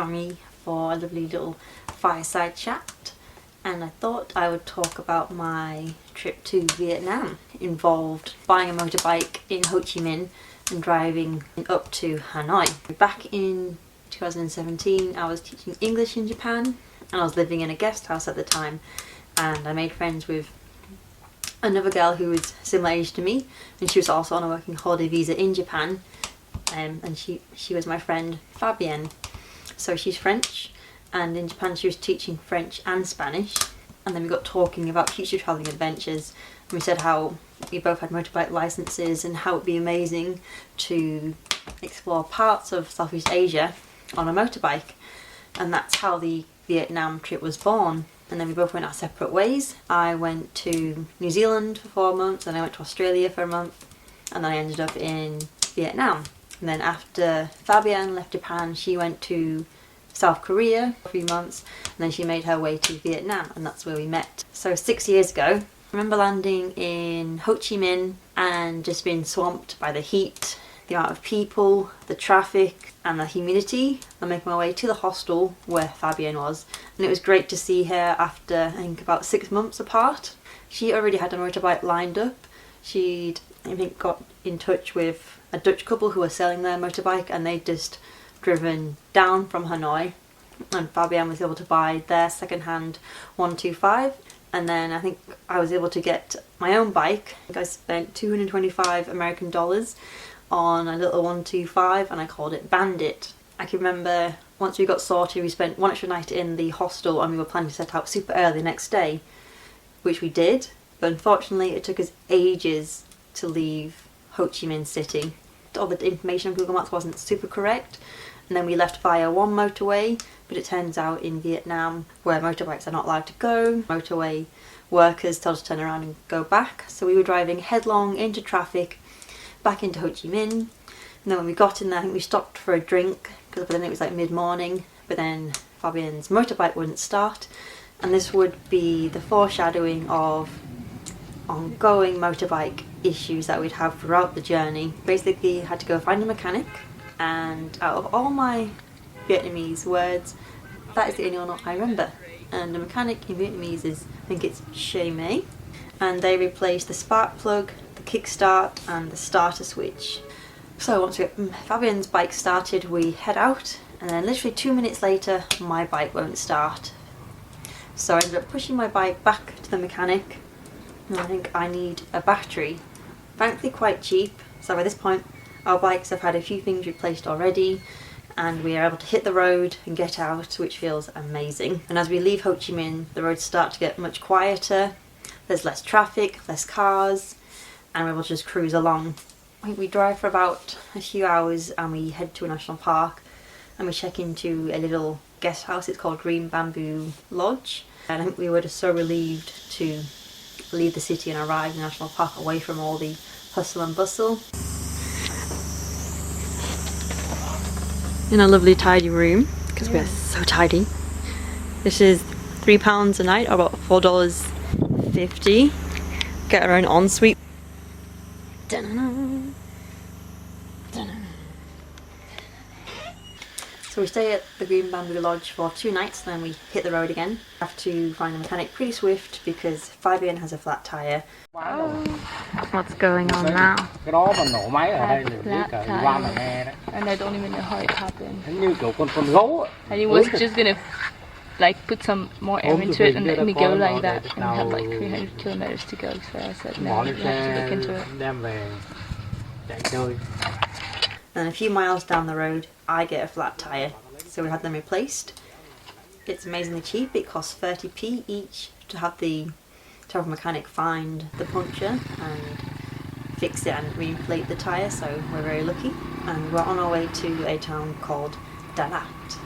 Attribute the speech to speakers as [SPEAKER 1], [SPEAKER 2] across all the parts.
[SPEAKER 1] join me for a lovely little fireside chat, and I thought I would talk about my trip to Vietnam. It involved buying a motorbike in Ho Chi Minh and driving up to Hanoi. Back in 2017 I was teaching English in Japan, and I was living in a guest house at the time, and I made friends with another girl who was similar age to me, and she was also on a working holiday visa in Japan, and she was my friend Fabienne. So she's French, and in Japan she was teaching French and Spanish, and then we got talking about future travelling adventures, and we said how we both had motorbike licenses and how it would be amazing to explore parts of Southeast Asia on a motorbike, and that's how the Vietnam trip was born. And then we both went our separate ways. I went to New Zealand for 4 months, and I went to Australia for a month, and then I ended up in Vietnam. And then after Fabienne left Japan, she went to South Korea for 3 months, and then she made her way to Vietnam, and that's where we met. So 6 years ago, I remember landing in Ho Chi Minh and just being swamped by the heat, the amount of people, the traffic and the humidity, and making my way to the hostel where Fabienne was. And it was great to see her after, I think, about 6 months apart. She already had a motorbike lined up. She'd, I think, got in touch with a Dutch couple who were selling their motorbike, and they'd just driven down from Hanoi, and Fabienne was able to buy their second-hand 125, and then I think I was able to get my own bike. I think I spent $225 American dollars on a little 125, and I called it Bandit. I can remember once we got sorted, we spent one extra night in the hostel, and we were planning to set out super early the next day, which we did, but unfortunately it took us ages to leave Ho Chi Minh City. All the information on Google Maps wasn't super correct, and then we left via one motorway, but it turns out in Vietnam, where motorbikes are not allowed to go, motorway workers told us to turn around and go back, so we were driving headlong into traffic back into Ho Chi Minh. And then when we got in there, I think we stopped for a drink, because then it was like mid-morning, but then Fabienne's motorbike wouldn't start, and this would be the foreshadowing of ongoing motorbike issues that we'd have throughout the journey. Basically had to go find a mechanic, and out of all my Vietnamese words, that is the only one I remember. And the mechanic in Vietnamese is, I think it's Che Mei, and they replaced the spark plug, the kickstart and the starter switch. So once we get Fabienne's bike started, we head out, and then literally 2 minutes later my bike won't start. So I ended up pushing my bike back to the mechanic, and I think I need a battery. Thankfully quite cheap, so by this point our bikes have had a few things replaced already, and we are able to hit the road and get out, which feels amazing. And as we leave Ho Chi Minh, the roads start to get much quieter, there's less traffic, less cars, and we're able to just cruise along. I think we drive for about a few hours, and we head to a national park, and we check into a little guest house. It's called Green Bamboo Lodge, and I think we were just so relieved to leave the city and arrive in the national park away from all the hustle and bustle. In a lovely tidy room, because we are so tidy. This is £3 a night, or about $4.50. Get our own ensuite. So we stay at the Green Bamboo Lodge for 2 nights, and then we hit the road again. Have to find a mechanic pretty swift because Fabienne has a flat tyre. Wow. What's going on now?
[SPEAKER 2] Cái đó mà nổ máy ở đây là biết cả qua mà nghe đấy.
[SPEAKER 3] And I don't even know how it happened.
[SPEAKER 2] Như kiểu con gấu ấy.
[SPEAKER 3] And he was just gonna like put some more air into it and let me go like that, and we had like 300 kilometers to go, so I said no, you have to look into it.
[SPEAKER 2] Đem về chạy chơi.
[SPEAKER 1] And a few miles down the road I get a flat tyre, so we had them replaced. It's amazingly cheap, it costs 30p each to have the mechanic find the puncture and fix it and reinflate the tyre, so we're very lucky. And we're on our way to a town called Da Lat.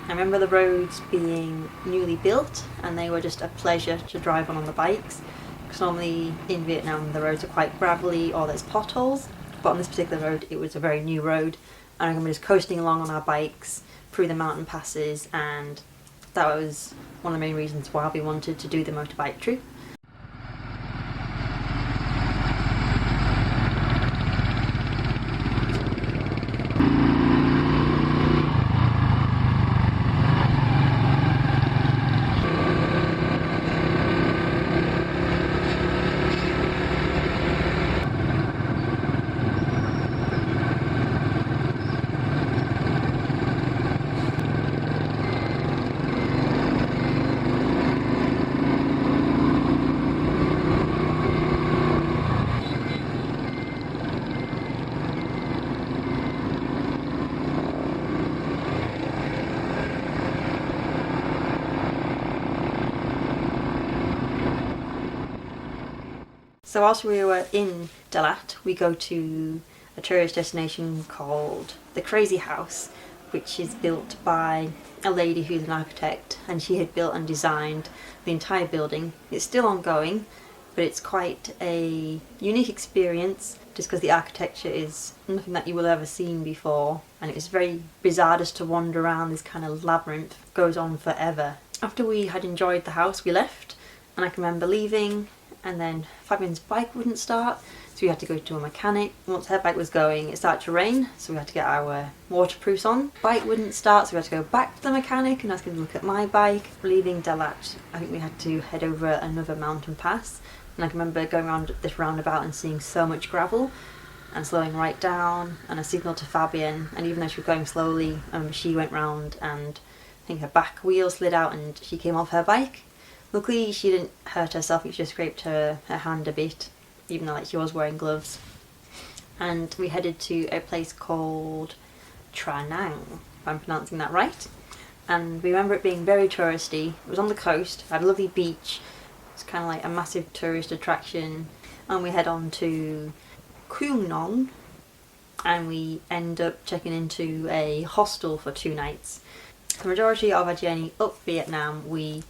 [SPEAKER 1] I remember the roads being newly built, and they were just a pleasure to drive on the bikes, because normally in Vietnam the roads are quite gravelly or there's potholes, but on this particular road it was a very new road, and I remember just coasting along on our bikes through the mountain passes, and that was one of the main reasons why we wanted to do the motorbike trip. So whilst we were in Dalat, we go to a tourist destination called the Crazy House, which is built by a lady who's an architect, and she had built and designed the entire building. It's still ongoing, but it's quite a unique experience just because the architecture is nothing that you will have ever seen before, and it's very bizarre just to wander around this kind of labyrinth. It goes on forever. After we had enjoyed the house, we left, and I can remember leaving, and then Fabienne's bike wouldn't start, so we had to go to a mechanic. Once her bike was going, it started to rain, so we had to get our waterproofs on. Bike wouldn't start, so we had to go back to the mechanic and ask him to look at my bike. Leaving Dalat, I think we had to head over another mountain pass, and I can remember going around this roundabout and seeing so much gravel and slowing right down, and I signalled to Fabienne, and even though she was going slowly, she went round and I think her back wheel slid out and she came off her bike. Luckily she didn't hurt herself, it just scraped her hand a bit, even though she was wearing gloves. And we headed to a place called Tra Nang, if I'm pronouncing that right. And we remember it being very touristy. It was on the coast, had a lovely beach. It's kind of like a massive tourist attraction. And we head on to Kuong Nong, and we end up checking into a hostel for 2 nights. The majority of our journey up Vietnam, we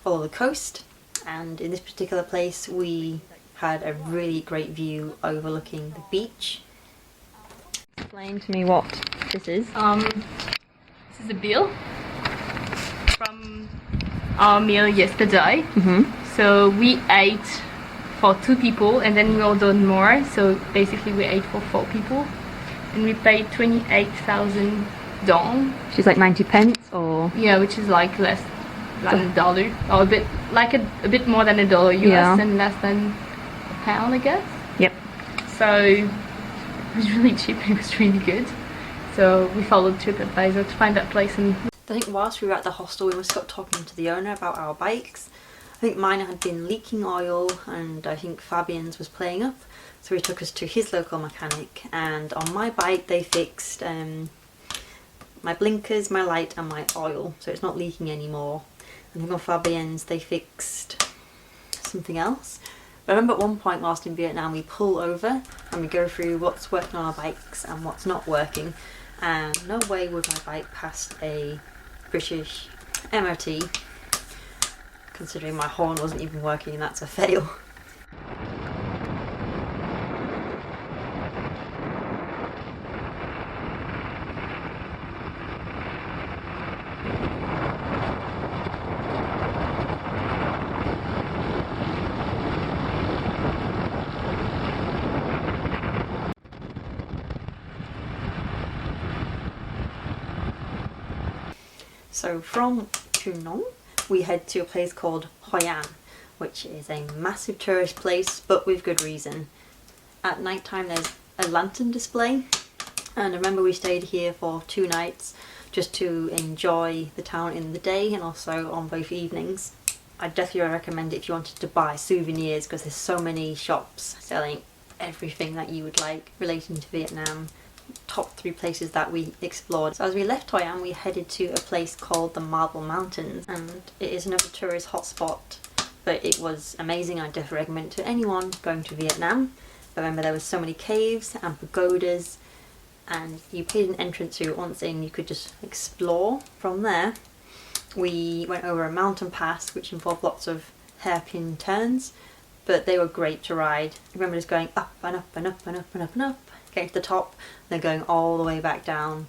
[SPEAKER 1] follow the coast, and in this particular place we had a really great view overlooking the beach. Explain to me what this is.
[SPEAKER 3] This is a bill from our meal yesterday. So we ate for 2 people and then we ordered more, so basically we ate for 4 people and we paid 28,000 dong.
[SPEAKER 1] She's like 90 pence, or?
[SPEAKER 3] Yeah, which is like less than $1, or a bit like a bit more than $1 US, and less than £1, I guess.
[SPEAKER 1] Yep.
[SPEAKER 3] So it was really cheap and it was really good. So we followed TripAdvisor to find that place. And
[SPEAKER 1] I think whilst we were at the hostel we must have got talking to the owner about our bikes. I think mine had been leaking oil and I think Fabienne's was playing up, so he took us to his local mechanic, and on my bike they fixed my blinkers, my light and my oil, so it's not leaking anymore. I think on Fabienne's they fixed something else. But I remember at one point whilst in Vietnam we pull over and we go through what's working on our bikes and what's not working, and no way would my bike pass a British MOT, considering my horn wasn't even working, and that's a fail. So from Kuong Nong we head to a place called Hoi An, which is a massive tourist place, but with good reason. At night time there's a lantern display, and I remember we stayed here for 2 nights just to enjoy the town in the day and also on both evenings. I'd definitely recommend it if you wanted to buy souvenirs, because there's so many shops selling everything that you would like relating to Vietnam. Top 3 places that we explored. So as we left Hoi An we headed to a place called the Marble Mountains, and it is another tourist hotspot, but it was amazing. I definitely recommend it to anyone going to Vietnam. I remember there was so many caves and pagodas, and you paid an entrance fee. Once in you could just explore. From there we went over a mountain pass which involved lots of hairpin turns, but they were great to ride. I remember just going up and up and up and up and up and up, getting to the top, then going all the way back down.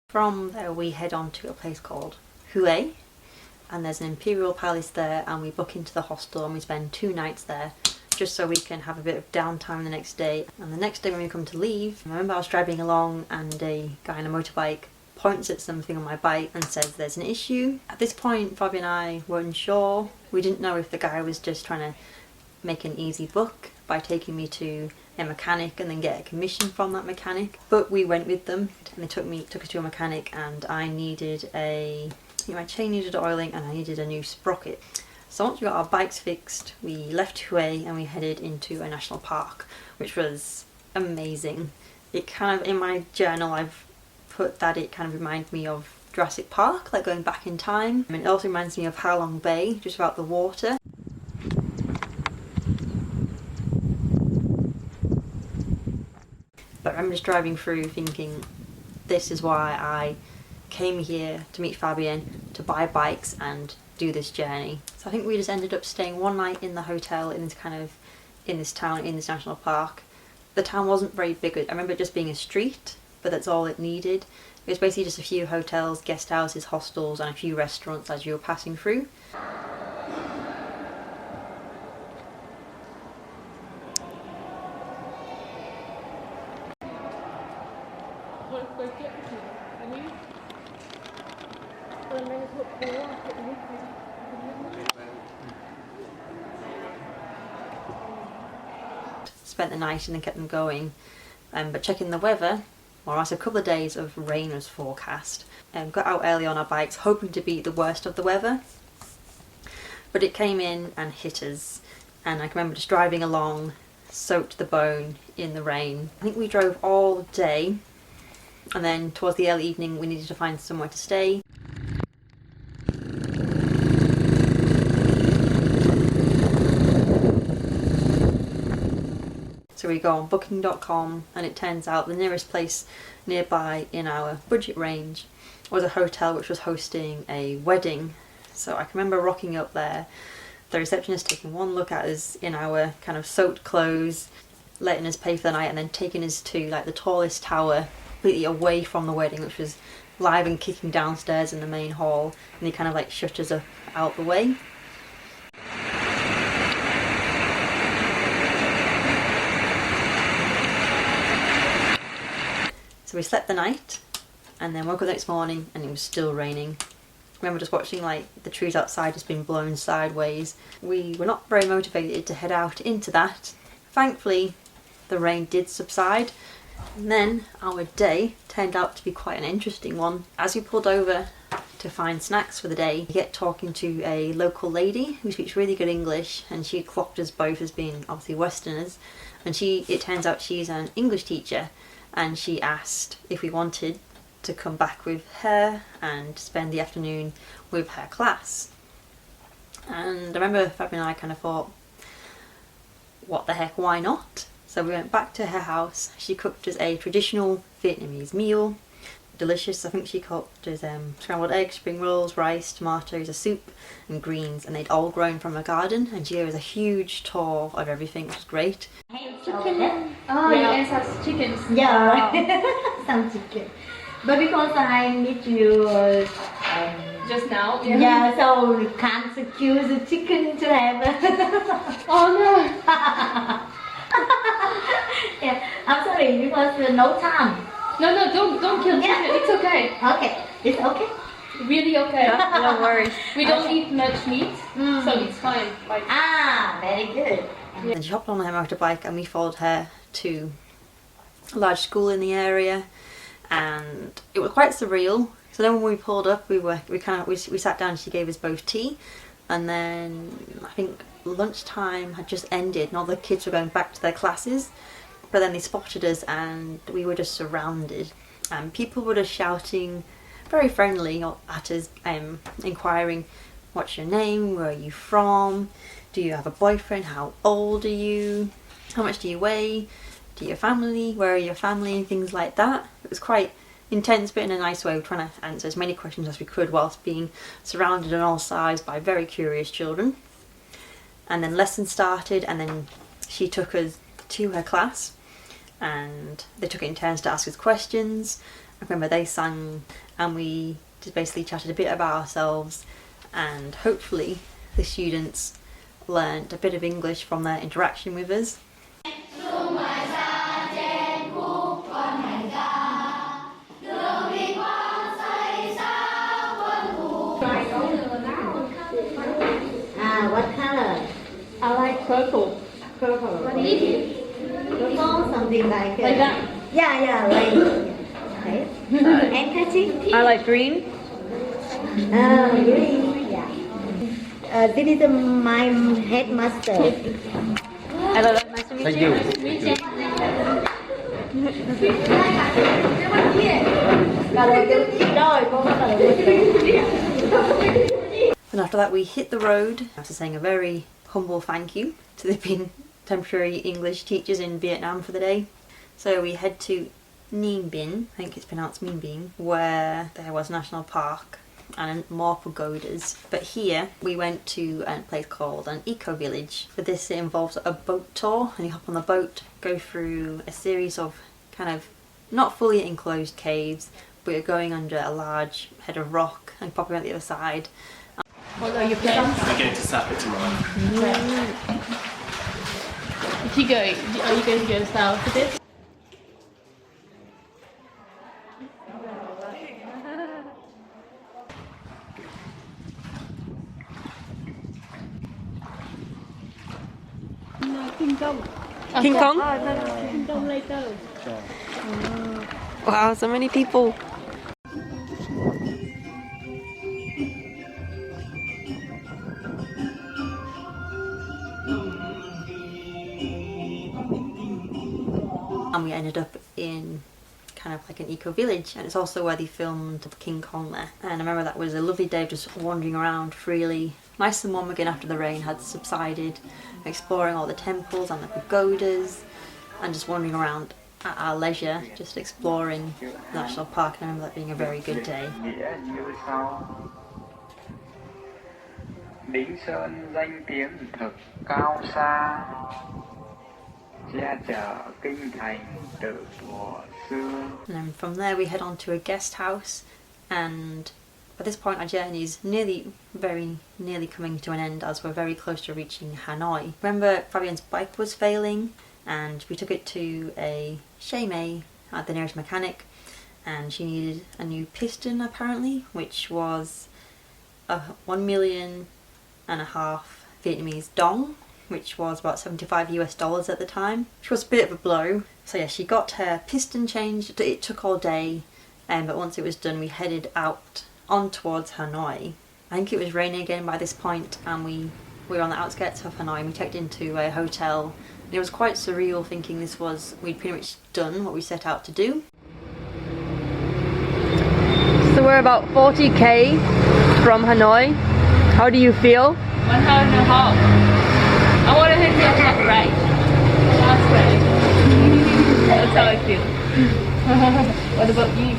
[SPEAKER 1] From there we head on to a place called Hue, and there's an imperial palace there, and we book into the hostel and we spend 2 nights there just so we can have a bit of downtime the next day. And the next day when we come to leave, I remember I was driving along and a guy on a motorbike points at something on my bike and says there's an issue. At this point, Fabienne and I were unsure. We didn't know if the guy was just trying to make an easy buck by taking me to a mechanic and then get a commission from that mechanic. But we went with them and they took us to a mechanic, and I needed my chain needed oiling and I needed a new sprocket. So once we got our bikes fixed, we left Hue and we headed into a national park, which was amazing. It kind of, in my journal, I've put that it kind of reminded me of Jurassic Park, like going back in time. And it also reminds me of Ha Long Bay, just about the water. But I remember just driving through thinking, this is why I came here to meet Fabienne, to buy bikes and do this journey. So I think we just ended up staying one night in the hotel in this town, in this national park. The town wasn't very big. I remember it just being a street, but that's all it needed. It was basically just a few hotels, guest houses, hostels and a few restaurants as you were passing through. Spent the night and then kept them going, but checking the weather, well, after a couple of days of rain was forecast. Got out early on our bikes hoping to beat the worst of the weather, but it came in and hit us, and I can remember just driving along soaked to the bone in the rain. I think we drove all day, and then towards the early evening we needed to find somewhere to stay. So we go on booking.com and it turns out the nearest place nearby in our budget range was a hotel which was hosting a wedding. So I can remember rocking up there, the receptionist taking one look at us in our kind of soaked clothes, letting us pay for the night and then taking us to like the tallest tower completely away from the wedding, which was live and kicking downstairs in the main hall, and he kind of like shut us up out the way. So we slept the night and then woke up the next morning and it was still raining. I remember just watching like the trees outside just being blown sideways. We were not very motivated to head out into that. Thankfully the rain did subside, and then our day turned out to be quite an interesting one. As we pulled over to find snacks for the day, we get talking to a local lady who speaks really good English, and she clocked us both as being obviously Westerners, and it turns out she's an English teacher. And she asked if we wanted to come back with her and spend the afternoon with her class. And I remember Fabienne and I kind of thought, what the heck, why not? So we went back to her house. She cooked us a traditional Vietnamese meal. Delicious. I think she cooked us scrambled eggs, spring rolls, rice, tomatoes, a soup and greens, and they'd all grown from a garden, and she gave us a huge tour of everything, which was great.
[SPEAKER 4] Chicken.
[SPEAKER 3] Oh, you guys have chickens.
[SPEAKER 4] Yeah, some chicken. But because I meet you
[SPEAKER 3] Just now?
[SPEAKER 4] yeah, so we can't secure the chicken to have.
[SPEAKER 3] Oh no!
[SPEAKER 4] Yeah, I'm sorry because no time.
[SPEAKER 3] No, don't kill chicken. It's okay.
[SPEAKER 4] Okay, it's okay.
[SPEAKER 3] Really okay.
[SPEAKER 1] No worries.
[SPEAKER 3] We don't eat much meat, so it's fine. Like,
[SPEAKER 4] Very good.
[SPEAKER 1] Then she hopped on her motorbike and we followed her to a large school in the area, and it was quite surreal. So then when we pulled up, we sat down. She gave us both tea, and then I think lunchtime had just ended and all the kids were going back to their classes. But then they spotted us and we were just surrounded, and people were just shouting very friendly at us, inquiring, what's your name, where are you from, do you have a boyfriend, how old are you, how much do you weigh, do you have family, where are your family, and things like that. It was quite intense, but in a nice way. We were trying to answer as many questions as we could whilst being surrounded on all sides by very curious children. And then lessons started, and then she took us to her class and they took it in turns to ask us questions. I remember they sang and we just basically chatted a bit about ourselves, and hopefully the students learned a bit of English from their interaction with us.
[SPEAKER 3] purple.
[SPEAKER 4] Purple, something like
[SPEAKER 3] that?
[SPEAKER 4] Yeah, like okay. Handkerchief.
[SPEAKER 1] I like green.
[SPEAKER 4] Green. Yeah. This is my headmaster.
[SPEAKER 1] Hello, nice to meet you. And after that we hit the road after saying a very humble thank you to the being temporary English teachers in Vietnam for the day. So we head to Ninh Binh, I think it's pronounced Minh Binh, where there was National Park and more pagodas. But here we went to a place called an eco village. For this it involves a boat tour, and you hop on the boat, go through a series of kind of not fully enclosed caves, but you're going under a large head of rock and popping out the other side.
[SPEAKER 3] What are your plans?
[SPEAKER 5] We're going to Sapa tomorrow.
[SPEAKER 3] If you go, are you going to go south a bit? King Kong.
[SPEAKER 1] King Kong?
[SPEAKER 3] King Kong later.
[SPEAKER 1] Wow, so many people. And we ended up in kind of like an eco village, and it's also where they filmed King Kong there. And I remember that was a lovely day, just wandering around freely, nice and warm again after the rain had subsided, exploring all the temples and the pagodas, and just wandering around at our leisure, just exploring the national park. And I remember that being a very good day.
[SPEAKER 6] Đỉnh Sơn danh tiếng thực cao xa, che chở kinh thành từ thuở xưa.
[SPEAKER 1] And then from there we head on to a guest house, and at this point our journey is very nearly coming to an end, as we're very close to reaching Hanoi. Remember, Fabienne's bike was failing, and we took it to a Shame at the nearest mechanic, and she needed a new piston apparently, which was a 1.5 million Vietnamese dong, which was about $75 at the time, which was a bit of a blow. So yeah, she got her piston changed. It took all day, but once it was done we headed out on towards Hanoi. I think it was raining again by this point, and we were on the outskirts of Hanoi, and we checked into a hotel, and it was quite surreal thinking we'd pretty much done what we set out to do. So we're about 40k from Hanoi. How do you feel?
[SPEAKER 3] 1 hour and a half. I want to hit the top right. That's right. That's how I feel. What about you?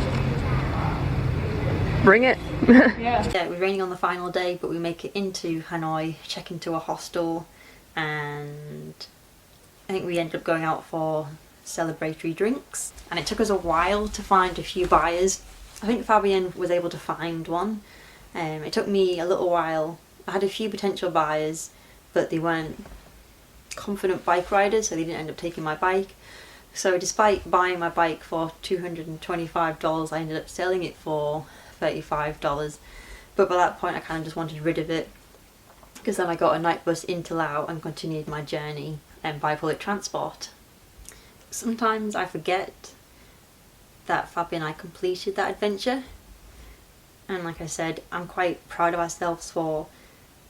[SPEAKER 1] Bring it.
[SPEAKER 3] Yeah.
[SPEAKER 1] Yeah, it was raining on the final day, but we make it into Hanoi, check into a hostel, and I think we ended up going out for celebratory drinks. And it took us a while to find a few buyers. I think Fabienne was able to find one. It took me a little while. I had a few potential buyers, but they weren't confident bike riders, so they didn't end up taking my bike. So despite buying my bike for $225, I ended up selling it for $35. But by that point I kind of just wanted rid of it, because then I got a night bus into Laos and continued my journey by public transport. Sometimes I forget that Fabi and I completed that adventure, and like I said, I'm quite proud of ourselves for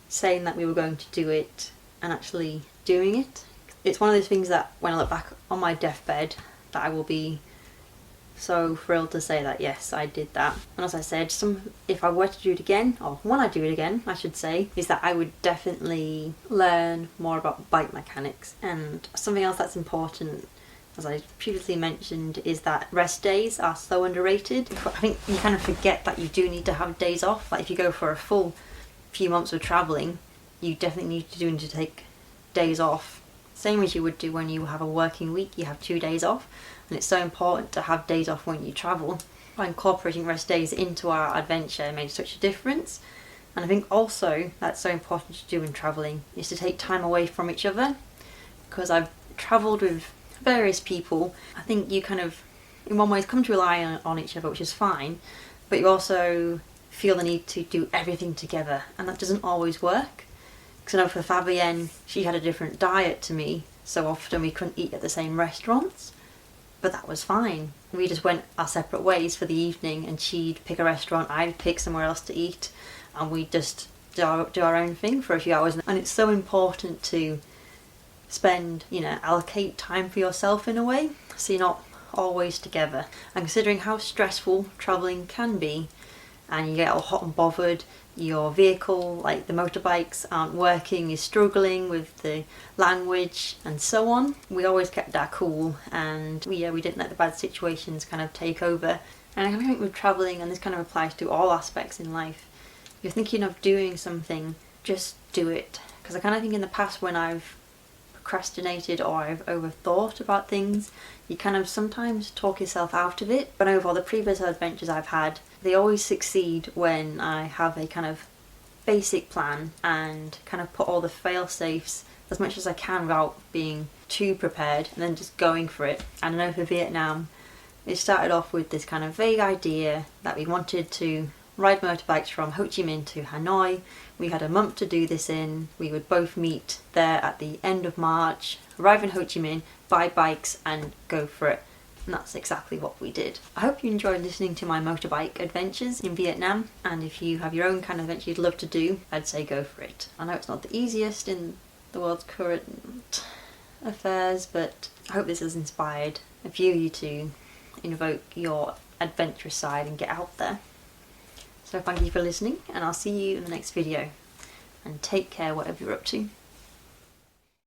[SPEAKER 1] saying that we were going to do it and actually doing it. It's one of those things that when I look back on my deathbed, that I will be so thrilled to say that yes, I did that. And as I said, if I were to do it again, or when I do it again I should say, is that I would definitely learn more about bike mechanics. And something else that's important, as I previously mentioned, is that rest days are so underrated. I think you kind of forget that you do need to have days off. Like if you go for a full few months of travelling, you definitely need to take days off. Same as you would do when you have a working week, you have 2 days off. And it's so important to have days off when you travel. By incorporating rest days into our adventure made such a difference. And I think also that's so important to do in travelling, is to take time away from each other. Because I've travelled with various people, I think you kind of, in one way, come to rely on each other, which is fine, but you also feel the need to do everything together, and that doesn't always work. Because I know for Fabienne, she had a different diet to me, so often we couldn't eat at the same restaurants, but that was fine. We just went our separate ways for the evening, and she'd pick a restaurant, I'd pick somewhere else to eat, and we'd just do our own thing for a few hours. And it's so important to spend, allocate time for yourself in a way, so you're not always together. And considering how stressful travelling can be, and you get all hot and bothered, your vehicle, like the motorbikes, aren't working, you're struggling with the language and so on. We always kept our cool, and we didn't let the bad situations kind of take over. And I think with travelling, and this kind of applies to all aspects in life, if you're thinking of doing something, just do it. Because I kind of think in the past when I've procrastinated or I've overthought about things, you kind of sometimes talk yourself out of it. But over all the previous adventures I've had, they always succeed when I have a kind of basic plan and kind of put all the fail-safes as much as I can without being too prepared, and then just going for it. And I know for Vietnam, it started off with this kind of vague idea that we wanted to ride motorbikes from Ho Chi Minh to Hanoi. We had a month to do this in. We would both meet there at the end of March, arrive in Ho Chi Minh, buy bikes and go for it. And that's exactly what we did. I hope you enjoyed listening to my motorbike adventures in Vietnam, and if you have your own kind of adventure you'd love to do, I'd say go for it. I know it's not the easiest in the world's current affairs, but I hope this has inspired a few of you to invoke your adventurous side and get out there. So thank you for listening, and I'll see you in the next video, and take care whatever you're up to.